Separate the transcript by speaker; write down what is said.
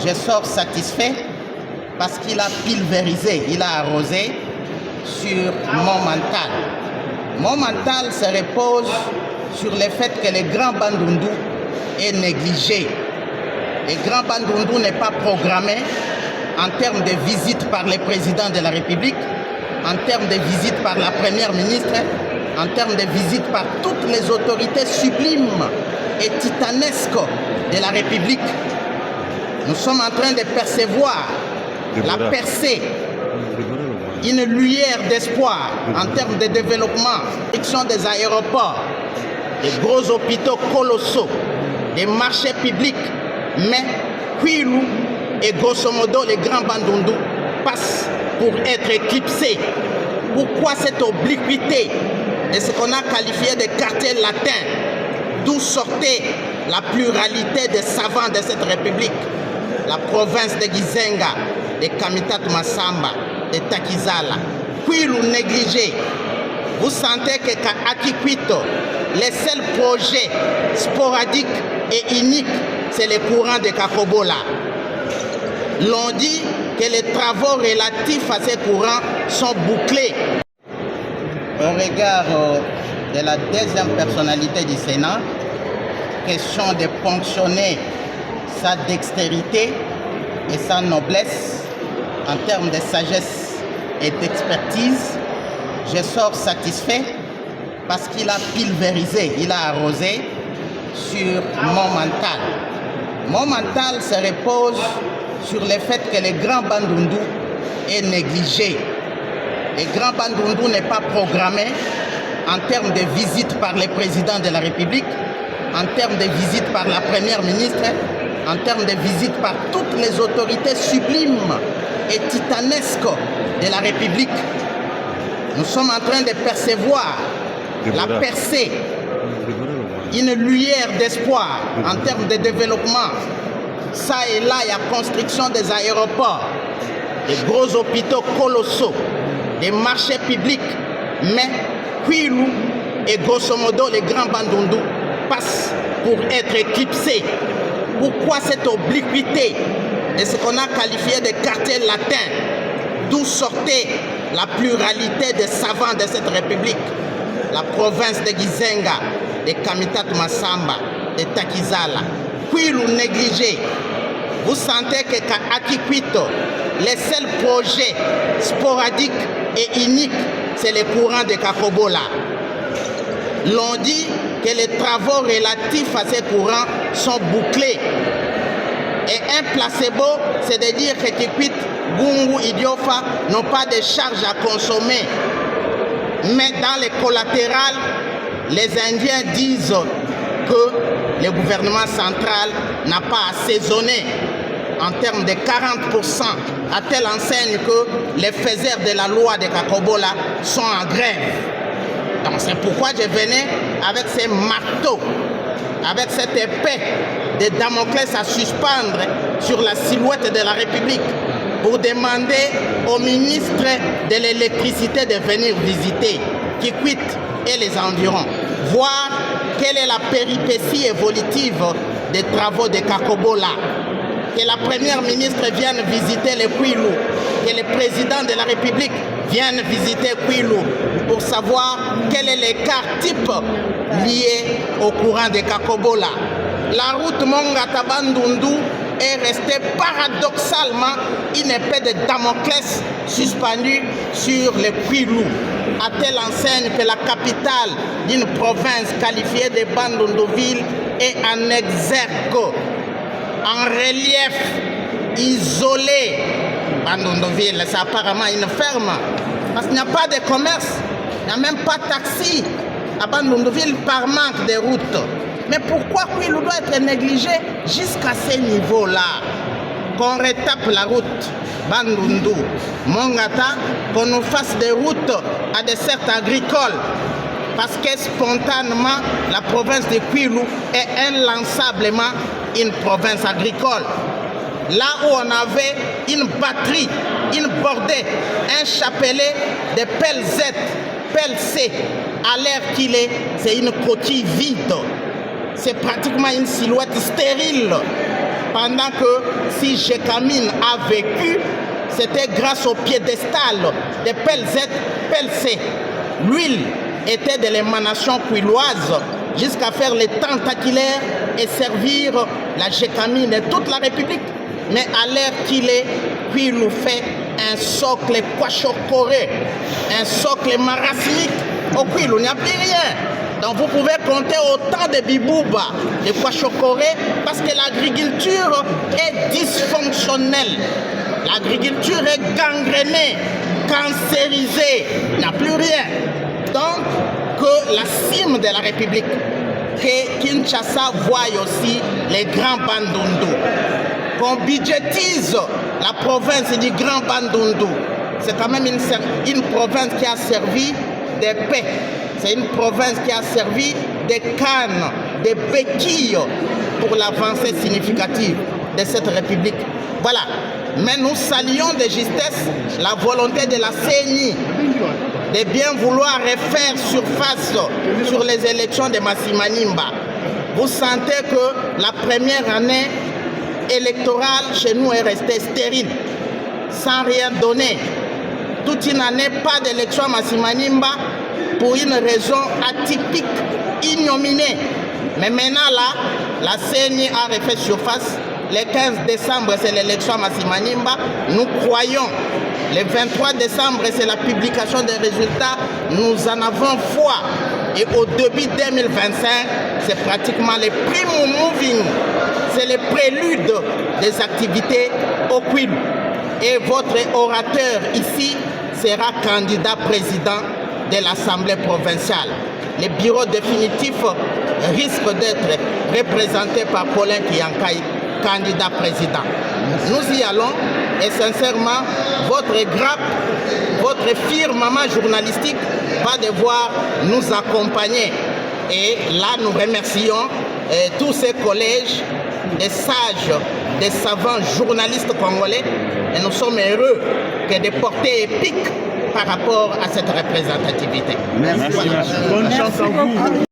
Speaker 1: je sors satisfait parce qu'il a pulvérisé, il a arrosé sur mon mental. Mon mental se repose sur le fait que le Grand Bandundu est négligé. Le Grand Bandundu n'est pas programmé en termes de visites par le président de la République, en termes de visites par la première ministre, en termes de visites par toutes les autorités sublimes et titanesques de la République. Nous sommes en train de percevoir la percée, une lueur d'espoir en termes de développement, construction des aéroports, des gros hôpitaux colossaux, des marchés publics. Mais Kwilu et grosso modo les Grands Bandundu passent pour être éclipsés. Pourquoi cette obliquité de ce qu'on a qualifié de quartier latin, d'où sortait la pluralité des savants de cette république, la province de Gizenga, de Kamitat Masamba, de Takizala, Kwilu négligé. Vous sentez que à Kikwito, les seuls projets sporadiques et uniques, c'est les courants de Kakobola. L'on dit que les travaux relatifs à ces courants sont bouclés. Au regard de la deuxième personnalité du Sénat, question de ponctionner sa dextérité et sa noblesse en termes de sagesse et d'expertise, je sors satisfait parce qu'il a pulvérisé, il a arrosé sur mon mental. Mon mental se repose sur le fait que le Grand Bandundu est négligé. Le Grand Bandundu n'est pas programmé en termes de visites par le président de la République, en termes de visites par la première ministre, en termes de visites par toutes les autorités sublimes et titanesques de la République. Nous sommes en train de percevoir la percée, une lueur d'espoir en termes de développement. Ça et là, il y a construction des aéroports, des gros hôpitaux colossaux, des marchés publics. Mais Kwilu et grosso modo les Grands Bandundu passent pour être éclipsés. Pourquoi cette obliquité de ce qu'on a qualifié de quartier latin, d'où sortait la pluralité des savants de cette république, la province de Gizenga, de Kamitat Masamba, de Takizala, Kwilu négligé. Vous sentez que à Kikwito, les seuls projets sporadiques et uniques, c'est les courants de Kakobola. L'on dit que les travaux relatifs à ces courants sont bouclés. Et un placebo, c'est de dire que Kikwit, Gungu, Idiofa n'ont pas de charges à consommer. Mais dans les collatérales, les Indiens disent que le gouvernement central n'a pas assaisonné en termes de 40%, à telle enseigne que les faiseurs de la loi de Kakobola sont en grève. Donc c'est pourquoi je venais avec ces marteaux, avec cette épée de Damoclès à suspendre sur la silhouette de la République pour demander au ministre de l'électricité de venir visiter Kikwit et les environs, voir quelle est la péripétie évolutive des travaux de Kakobola. Que la première ministre vienne visiter le Kwilu, que le président de la République vienne visiter Kwilu pour savoir quel est l'écart type lié au courant de Kakobola. La route Mongata Bandundu est restée paradoxalement une épée de Damoclès suspendue sur le Kwilu, à telle enseigne que la capitale d'une province qualifiée de Bandunduville est en exergue, en relief, isolé. Bandunduville, c'est apparemment une ferme, parce qu'il n'y a pas de commerce, il n'y a même pas de taxi à Bandunduville par manque de routes. Mais pourquoi Kwilu doit être négligé jusqu'à ce niveau-là? Qu'on retape la route Bandundu, Mongata, qu'on nous fasse des routes à des certes agricoles, parce que spontanément, la province de Kwilu est inlassablement une province agricole. Là où on avait une batterie, une bordée, un chapelet de pelle Z, pelle C, à l'air qu'il est, c'est une coquille vide. C'est pratiquement une silhouette stérile. pendant que si Gécamine a vécu, c'était grâce au piédestal des PLZ, PLC. L'huile était de l'émanation quilloise jusqu'à faire les tentaculaires et servir la Gécamine et toute la République. Mais à l'heure qu'il est, Quilou fait un socle quachocoré, un socle marasmique. Au Quilou, il n'y a plus rien. Donc vous pouvez compter autant de bibouba, de quachocoré, parce que l'agriculture est dysfonctionnelle. L'agriculture est gangrénée, cancérisée, il n'y a plus rien. Donc, que la cime de la République, que Kinshasa voie aussi les grands Bandundu, qu'on budgétise la province du Grand Bandundu. C'est quand même une province qui a servi des paix. C'est une province qui a servi des cannes, des béquilles pour l'avancée significative de cette République. Voilà. Mais nous saluons de justesse la volonté de la CENI de bien vouloir refaire surface sur les élections de Massimanimba. Vous sentez que la première année électorale chez nous est restée stérile, sans rien donner. Toute une année, pas d'élection à Massimanimba pour une raison atypique, ignominée. Mais maintenant là, la CENI a refait surface. Le 15 décembre, c'est l'élection à Massimanimba. Nous croyons. Le 23 décembre, c'est la publication des résultats. Nous en avons foi. Et au début 2025, c'est pratiquement le primo moving. C'est le prélude des activités au Quilou. Et votre orateur ici sera candidat président de l'Assemblée provinciale. Le bureau définitif risque d'être représenté par Paulin Kiyankai, candidat président. Nous y allons et sincèrement, votre grappe, votre firmament journalistique va devoir nous accompagner. Et là, nous remercions tous ces collèges, des sages, des savants journalistes congolais. Et nous sommes heureux que des portées épiques par rapport à cette représentativité.
Speaker 2: Merci. Bonne chance à vous.